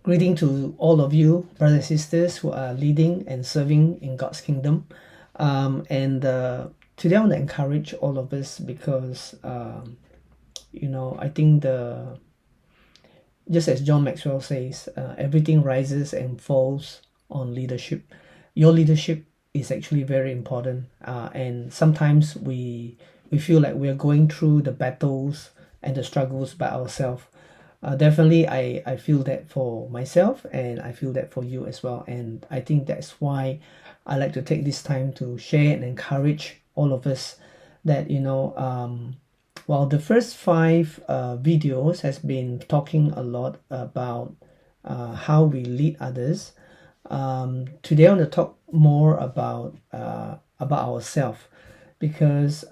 Greeting to all of you, brothers and sisters who are leading and serving in God's kingdom. Today I want to encourage all of us because, I think just as John Maxwell says, everything rises and falls on leadership. Your leadership is actually very important, and sometimes we feel like we are going through the battles and the struggles by ourselves. Definitely, I feel that for myself, and I feel that for you as well. And I think that's why I like to take this time to share and encourage all of us that, while the first five videos has been talking a lot about how we lead others, today I want to talk more about ourselves, because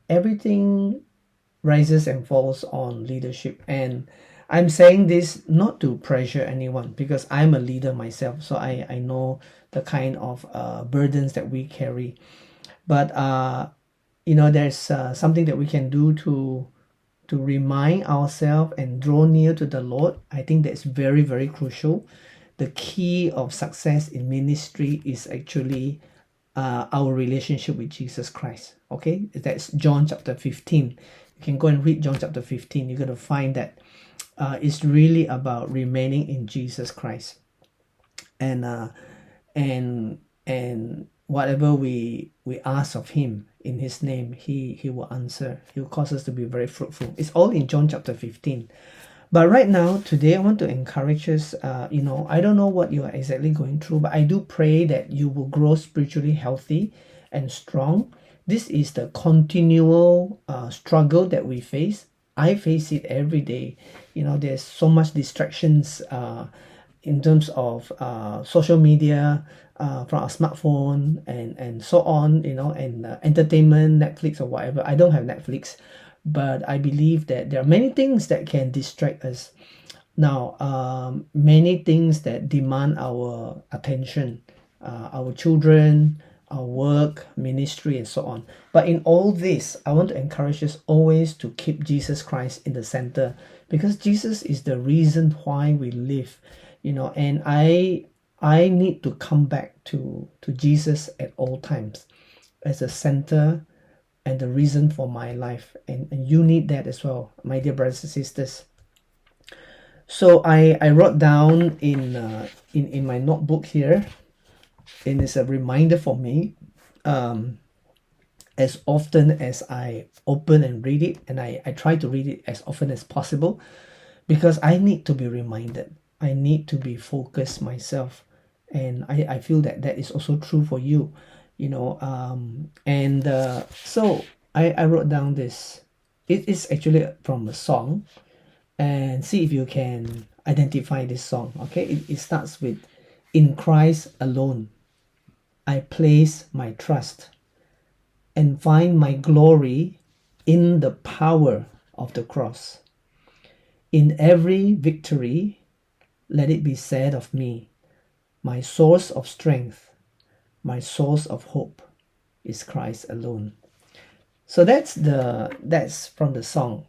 everything rises and falls on leadership. And I'm saying this not to pressure anyone, because I'm a leader myself, so I know the kind of burdens that we carry. But there's something that we can do to remind ourselves and draw near to the Lord. I think that's very, very crucial. The key of success in ministry is actually our relationship with Jesus Christ. Okay, that's John chapter 15. You can go and read John chapter 15. You're going to find that it's really about remaining in Jesus Christ, and whatever we ask of Him in His name, He will answer. He will cause us to be very fruitful. It's all in John chapter 15. But right now, today, I want to encourage us. I don't know what you are exactly going through, but I do pray that you will grow spiritually healthy and strong. This is the continual struggle that we face. I face it every day. There's so much distractions in terms of social media, from our smartphone and so on, and entertainment, Netflix or whatever. I don't have Netflix, but I believe that there are many things that can distract us. Now, many things that demand our attention, our children, our work, ministry, and so on. But in all this, I want to encourage us always to keep Jesus Christ in the center, because Jesus is the reason why we live, and I need to come back to Jesus at all times as a center and the reason for my life. And you need that as well, my dear brothers and sisters. So I wrote down in my notebook here, and it's a reminder for me, as often as I open and read it, and I try to read it as often as possible, because I need to be reminded. I need to be focused myself, and I feel that is also true for you, so I wrote down this. It is actually from a song, and see if you can identify this song. Okay, it starts with, "In Christ alone I place my trust, and find my glory in the power of the cross. In every victory, let it be said of me, my source of strength, my source of hope is Christ alone." So that's from the song.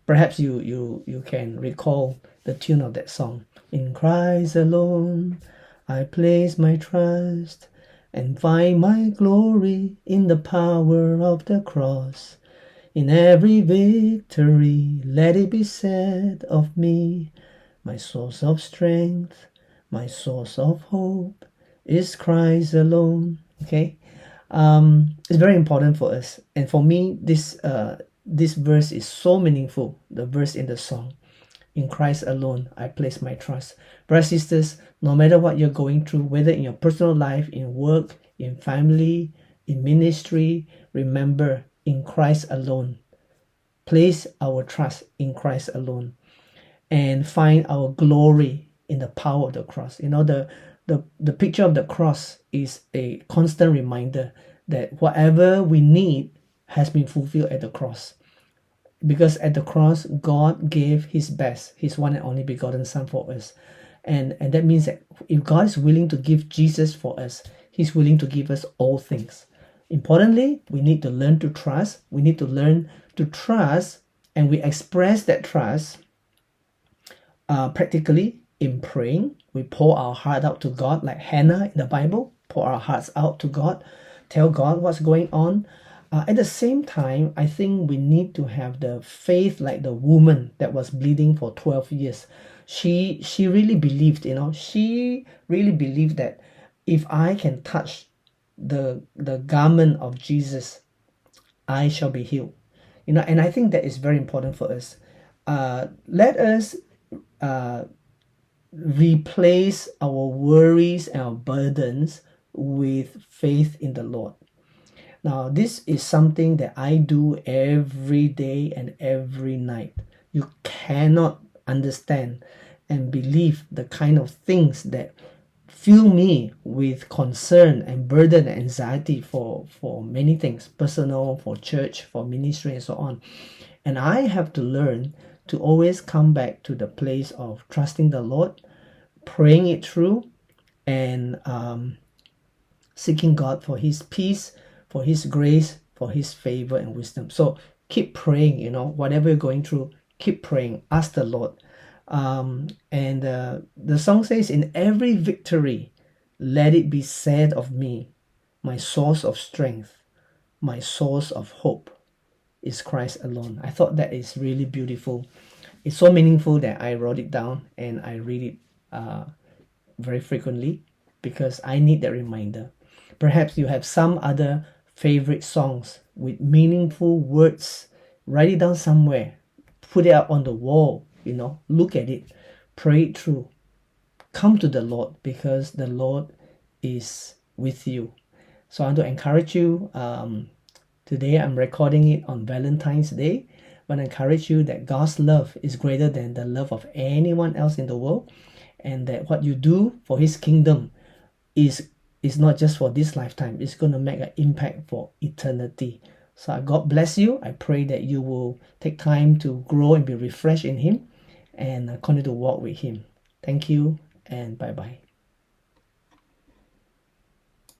Perhaps you can recall the tune of that song. "In Christ alone I place my trust, and find my glory in the power of the cross. In every victory, let it be said of me, my source of strength, my source of hope is Christ alone." Okay, it's very important for us, and for me, this verse is so meaningful. The verse in the song, "In Christ alone I place my trust." Brothers and sisters, no matter what you're going through, whether in your personal life, in work, in family, in ministry, remember, in Christ alone. Place our trust in Christ alone, and find our glory in the power of the cross. The picture of the cross is a constant reminder that whatever we need has been fulfilled at the cross. Because at the cross, God gave His best, His one and only begotten Son for us. And that means that if God is willing to give Jesus for us, He's willing to give us all things. Importantly, we need to learn to trust. We need to learn to trust, and we express that trust practically in praying. We pour our heart out to God, like Hannah in the Bible, pour our hearts out to God, tell God what's going on. At the same time, I think we need to have the faith like the woman that was bleeding for 12 years. She really believed, she really believed that if I can touch the garment of Jesus, I shall be healed. And I think that is very important for us. Let us replace our worries and our burdens with faith in the Lord. Now, this is something that I do every day and every night. You cannot understand and believe the kind of things that fill me with concern and burden and anxiety for many things, personal, for church, for ministry, and so on. And I have to learn to always come back to the place of trusting the Lord, praying it through, and seeking God for His peace, for His grace, for His favor and wisdom. So keep praying, whatever you're going through, keep praying, ask the Lord. And the song says, in every victory, let it be said of me, my source of strength, my source of hope is Christ alone. I thought that is really beautiful. It's so meaningful that I wrote it down and I read it very frequently because I need that reminder. Perhaps you have some other favorite songs with meaningful words. Write it down somewhere. Put it up on the wall, look at it. Pray it through. Come to the Lord because the Lord is with you. So I want to encourage you. Today I'm recording it on Valentine's Day. I want to encourage you that God's love is greater than the love of anyone else in the world, and that what you do for His kingdom is not just for this lifetime. It's going to make an impact for eternity. So God bless you. I pray that you will take time to grow and be refreshed in Him and continue to walk with Him. Thank you and bye-bye.